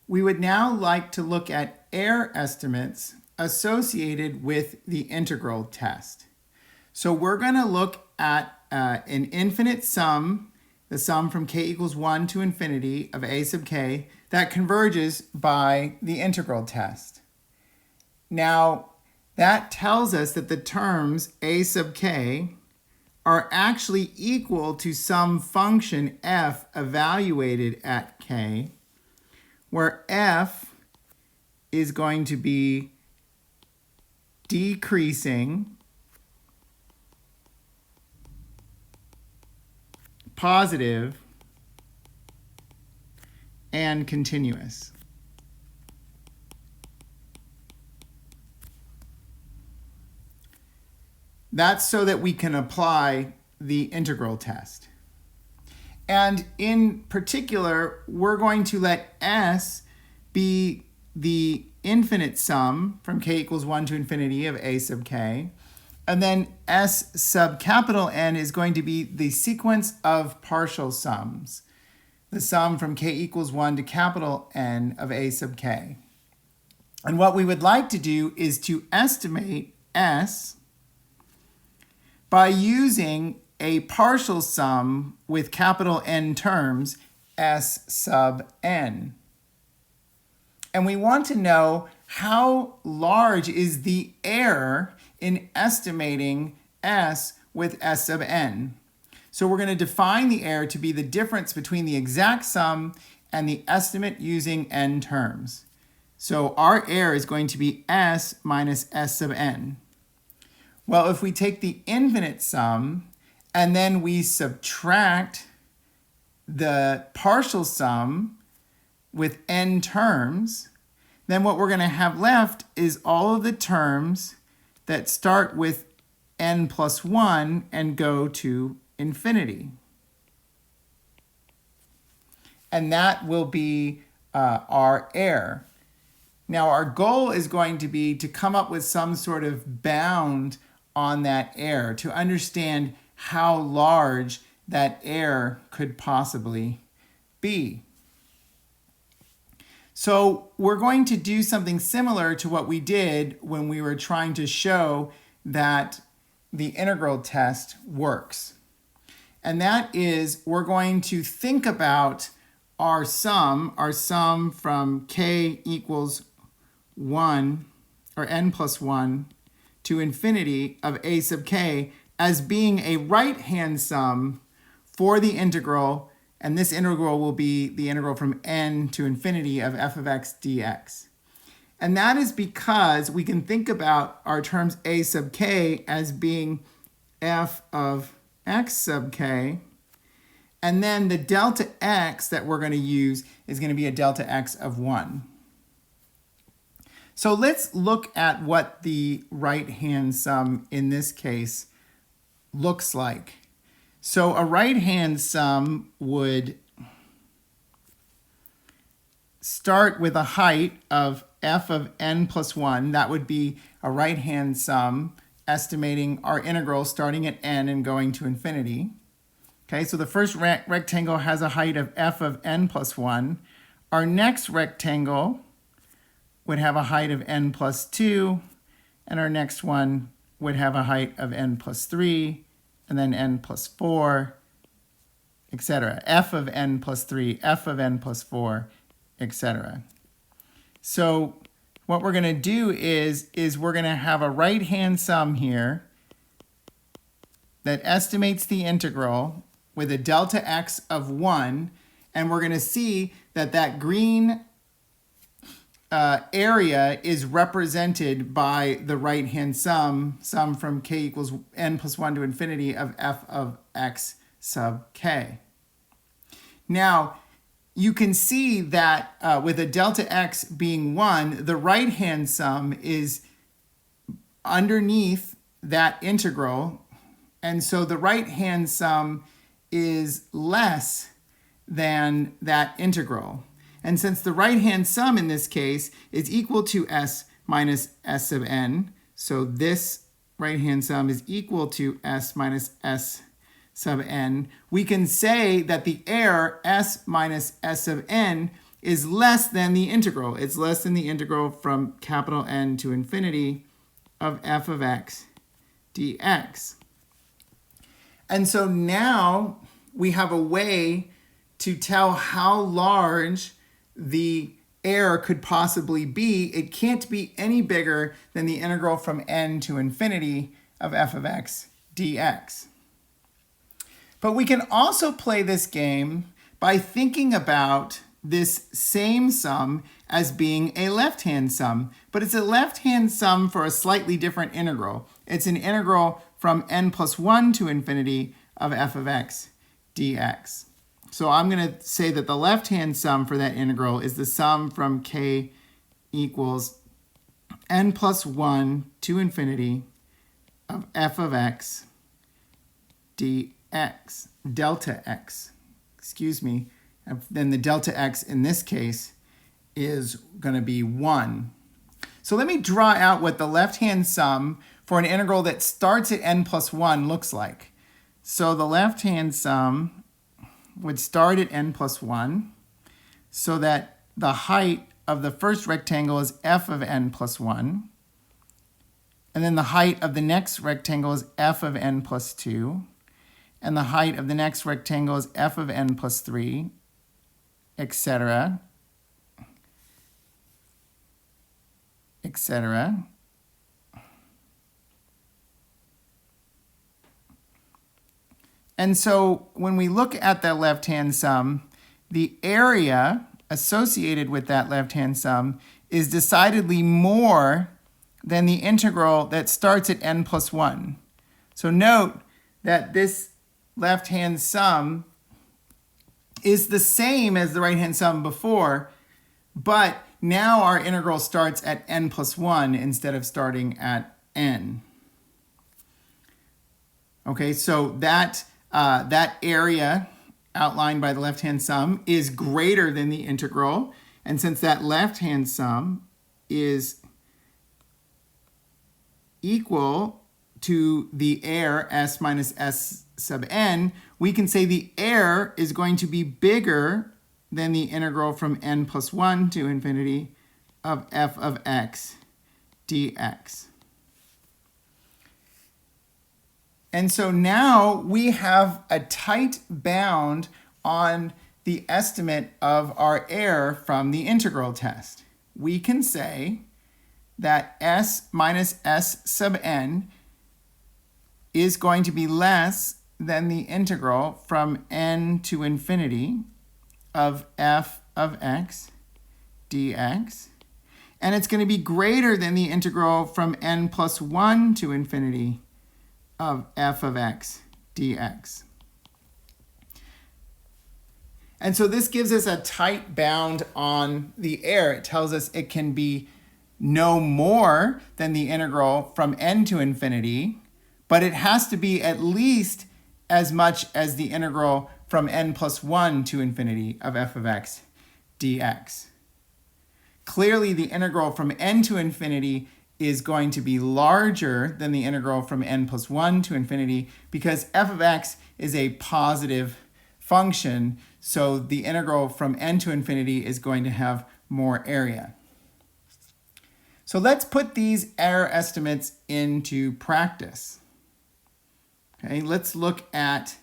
we would now like to look at error estimates associated with the integral test. So we're going to look at an infinite sum, the sum from k equals 1 to infinity of a sub k, that converges by the integral test. Now, that tells us that the terms a sub k are actually equal to some function f evaluated at k, where f is going to be decreasing, positive, and continuous. That's so that we can apply the integral test. And in particular, we're going to let S be the infinite sum from k equals 1 to infinity of a sub k. And then S sub capital N is going to be the sequence of partial sums, the sum from k equals 1 to capital N of a sub k. And what we would like to do is to estimate S by using a partial sum with capital N terms, S sub n. And we want to know how large is the error in estimating S with S sub n. So we're going to define the error to be the difference between the exact sum and the estimate using n terms. So our error is going to be S minus S sub n. Well, if we take the infinite sum and then we subtract the partial sum with n terms, then what we're going to have left is all of the terms that start with n plus 1 and go to infinity. And that will be our error. Now, our goal is going to be to come up with some sort of bound on that error to understand how large that error could possibly be. So we're going to do something similar to what we did when we were trying to show that the integral test works. And that is, we're going to think about our sum from k equals 1 or n plus 1 to infinity of a sub k as being a right-hand sum for the integral, and this integral will be the integral from n to infinity of f of x dx. And that is because we can think about our terms a sub k as being f of x sub k, and then the delta x that we're going to use is going to be a delta x of 1. So let's look at what the right-hand sum in this case looks like. So a right-hand sum would start with a height of f of n plus 1. That would be a right-hand sum estimating our integral starting at n and going to infinity. Okay, so the first rectangle has a height of f of n plus 1. Our next rectangle would have a height of n plus 2, and our next one would have a height of n plus 3, and then n plus 4, etc. f of n plus 3, f of n plus 4, etc. So what we're going to do is we're going to have a right-hand sum here that estimates the integral with a delta x of 1, and we're going to see that that green area is represented by the right-hand sum from k equals n plus 1 to infinity of f of x sub k. Now, you can see that with a delta x being 1, the right-hand sum is underneath that integral, and so the right-hand sum is less than that integral. And since the right-hand sum in this case is equal to s minus s sub n, so this right-hand sum is equal to s minus s sub n, we can say that the error s minus s sub n is less than the integral. It's less than the integral from capital N to infinity of f of x dx. And so now we have a way to tell how large the error could possibly be. It can't be any bigger than the integral from n to infinity of f of x dx. But we can also play this game by thinking about this same sum as being a left-hand sum, but it's a left-hand sum for a slightly different integral. It's an integral from n plus 1 to infinity of f of x dx. So I'm going to say that the left-hand sum for that integral is the sum from k equals n plus 1 to infinity of f of x dx, delta x, excuse me. Then the delta x in this case is going to be 1. So let me draw out what the left-hand sum for an integral that starts at n plus 1 looks like. So the left-hand sum would start at n plus 1 so that the height of the first rectangle is f of n plus 1. And then the height of the next rectangle is f of n plus 2. And the height of the next rectangle is f of n plus 3, etc., etc. And so when we look at the left-hand sum, the area associated with that left-hand sum is decidedly more than the integral that starts at n plus 1. So note that this left-hand sum is the same as the right-hand sum before, but now our integral starts at n plus 1 instead of starting at n. Okay, so that area outlined by the left-hand sum is greater than the integral, and since that left-hand sum is equal to the error s minus s sub n, we can say the error is going to be bigger than the integral from n plus 1 to infinity of f of x dx. And so now we have a tight bound on the estimate of our error from the integral test. We can say that s minus s sub n is going to be less than the integral from n to infinity of f of x dx. And it's going to be greater than the integral from n plus 1 to infinity of f of x dx. And so this gives us a tight bound on the error. It tells us it can be no more than the integral from n to infinity, but it has to be at least as much as the integral from n plus 1 to infinity of f of x dx. Clearly, the integral from n to infinity is going to be larger than the integral from n plus 1 to infinity because f of x is a positive function, so the integral from n to infinity is going to have more area. So let's put these error estimates into practice. Okay, let's look at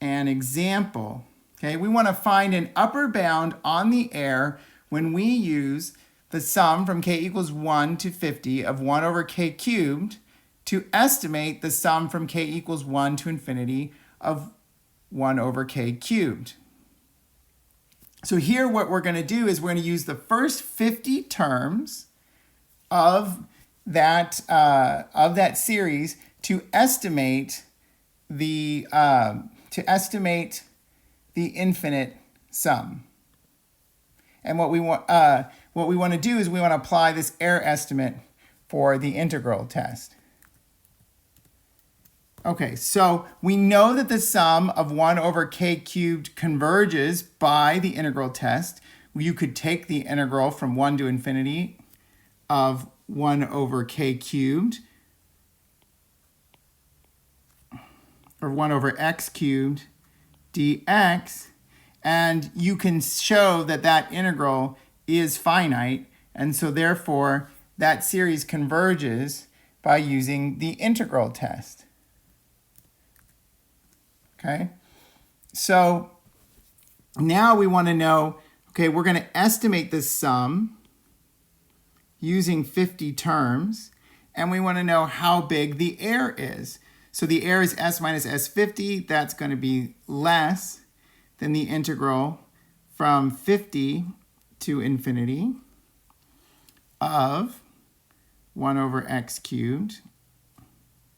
an example. Okay, we want to find an upper bound on the error when we use the sum from k equals 1 to 50 of 1 over k cubed to estimate the sum from k equals 1 to infinity of 1 over k cubed. So here what we're going to do is we're going to use the first 50 terms of that series to estimate the infinite sum. And what we want to do is we want to apply this error estimate for the integral test. Okay, so we know that the sum of 1 over k cubed converges by the integral test. You could take the integral from 1 to infinity of 1 over k cubed, or 1 over x cubed dx, And you can show that that integral is finite, and so therefore that series converges by using the integral test. Okay? So now we want to know, okay, we're going to estimate the sum using 50 terms, and we want to know how big the error is. So the error is s minus s50. That's going to be less than the integral from 50 to infinity of 1 over x cubed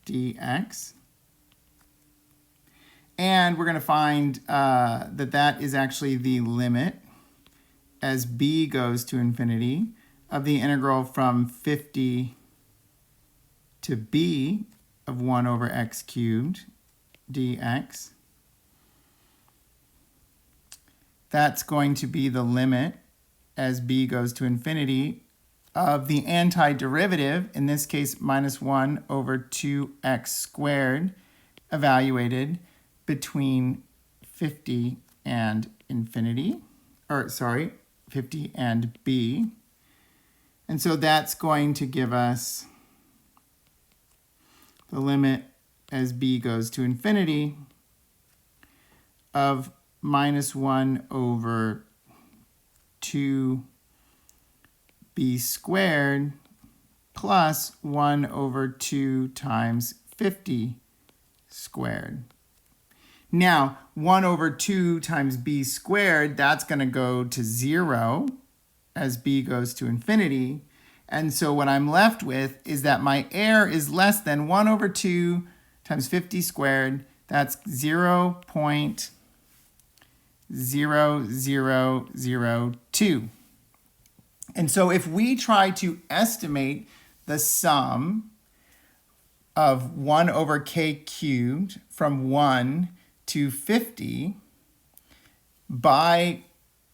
dx. And we're going to find that that is actually the limit as b goes to infinity of the integral from 50 to b of 1 over x cubed dx. That's going to be the limit as b goes to infinity of the antiderivative, in this case minus 1 over 2x squared, evaluated between 50 and infinity, or sorry, 50 and b. And so that's going to give us the limit as b goes to infinity of minus 1 over 2b squared plus 1 over 2 times 50 squared. Now, 1 over 2 times b squared, that's going to go to 0 as b goes to infinity. And so what I'm left with is that my error is less than 1 over 2 times 50 squared. That's 0.0002. And so if we try to estimate the sum of 1 over k cubed from 1 to 50 by,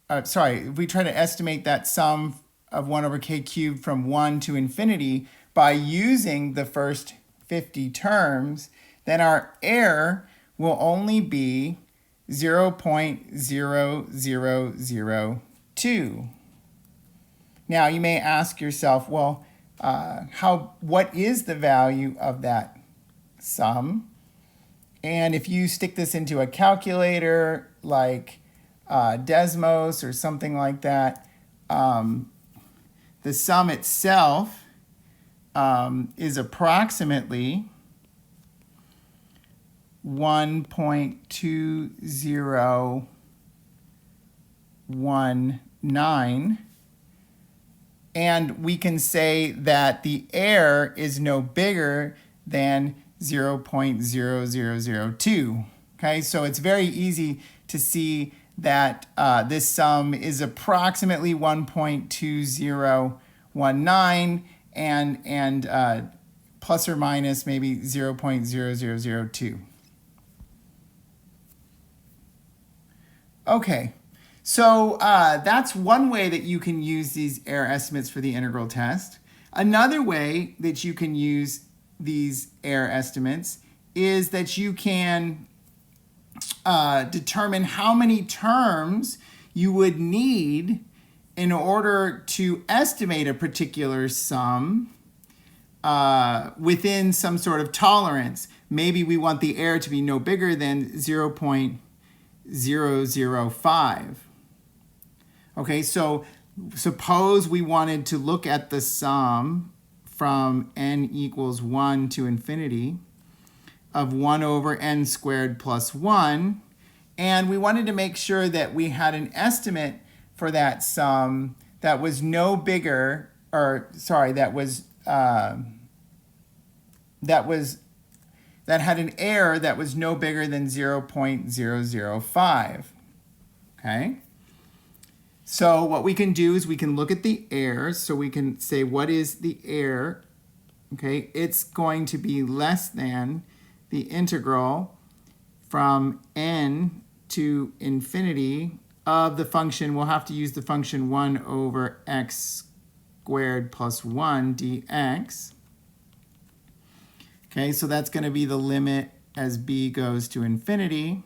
if we try to estimate that sum of 1 over k cubed from 1 to infinity by using the first 50 terms, then our error will only be 0.0002. Now you may ask yourself, well, what is the value of that sum? And if you stick this into a calculator like Desmos or something like that, the sum itself is approximately 1.2019, and we can say that the error is no bigger than 0.0002. Okay, so it's very easy to see that this sum is approximately 1.2019 and plus or minus maybe 0.0002. Okay, so that's one way that you can use these error estimates for the integral test. Another way that you can use these error estimates is that you can determine how many terms you would need in order to estimate a particular sum within some sort of tolerance. Maybe we want the error to be no bigger than 0.005. Okay, so suppose we wanted to look at the sum from n equals 1 to infinity of 1 over n squared plus 1, and we wanted to make sure that we had an estimate for that sum that was no bigger, or sorry, that had an error that was no bigger than 0.005. Okay? So what we can do is we can look at the error. So we can say, what is the error? Okay, it's going to be less than the integral from n to infinity of the function. We'll have to use the function 1 over x squared plus 1 dx. Okay, so that's going to be the limit as b goes to infinity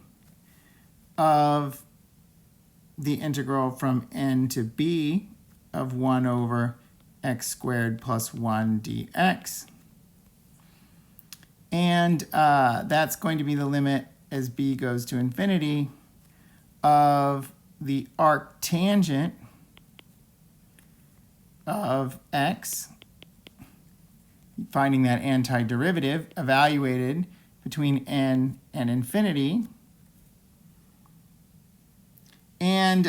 of the integral from n to b of 1 over x squared plus 1 dx. And that's going to be the limit as b goes to infinity of the arctangent of x, finding that antiderivative, evaluated between n and infinity. And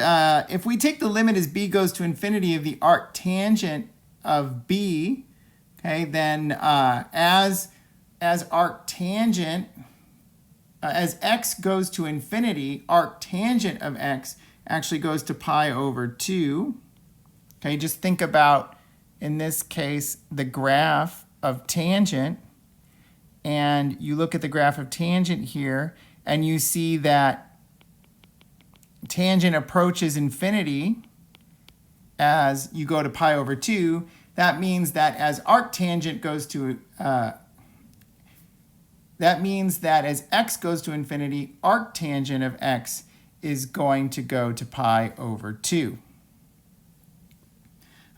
if we take the limit as b goes to infinity of the arctangent of b, okay, then as arctangent, as x goes to infinity, arctangent of x actually goes to pi over 2. Okay, just think about, in this case, the graph of tangent. And you look at the graph of tangent here, and you see that tangent approaches infinity as you go to pi over 2. That means that as arctangent goes to that means that as x goes to infinity, arctangent of x is going to go to pi over 2.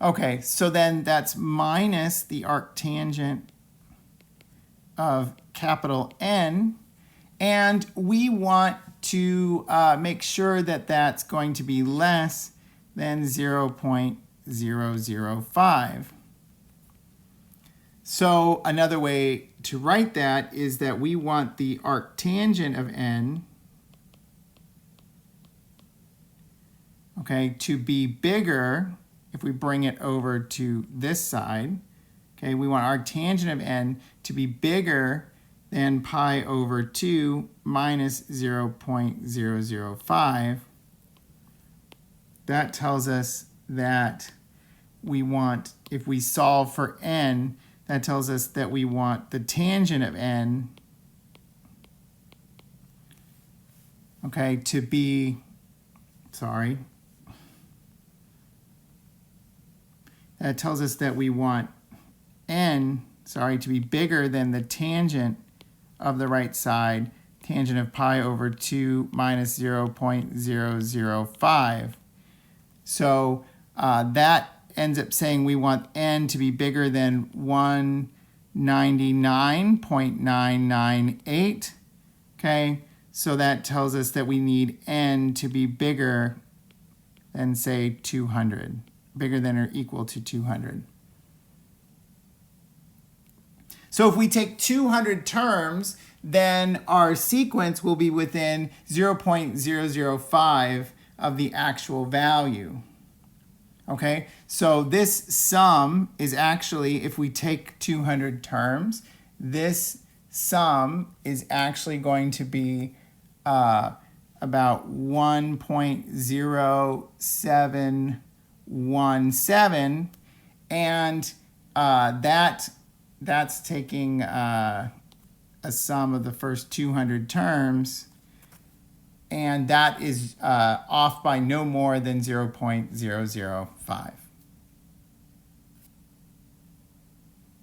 Okay, so then that's minus the arctangent of capital N, and we want to make sure that that's going to be less than 0.005. So another way to write that is that we want the arctangent of n, okay, to be bigger if we bring it over to this side. Okay, we want arctangent of n to be bigger than pi over 2 minus 0.005. That tells us that we want, if we solve for n, that tells us that we want the tangent of n, okay, to be, that tells us that we want n, to be bigger than the tangent of the right side, tangent of pi over 2 minus 0.005. So that ends up saying we want n to be bigger than 199.998. Okay, so that tells us that we need n to be bigger than, say, 200, bigger than or equal to 200. So if we take 200 terms, then our sequence will be within 0.005 of the actual value. Okay, so this sum is actually, if we take 200 terms, this sum is actually going to be about 1.0717, and that's taking a sum of the first 200 terms, and that is off by no more than 0.005.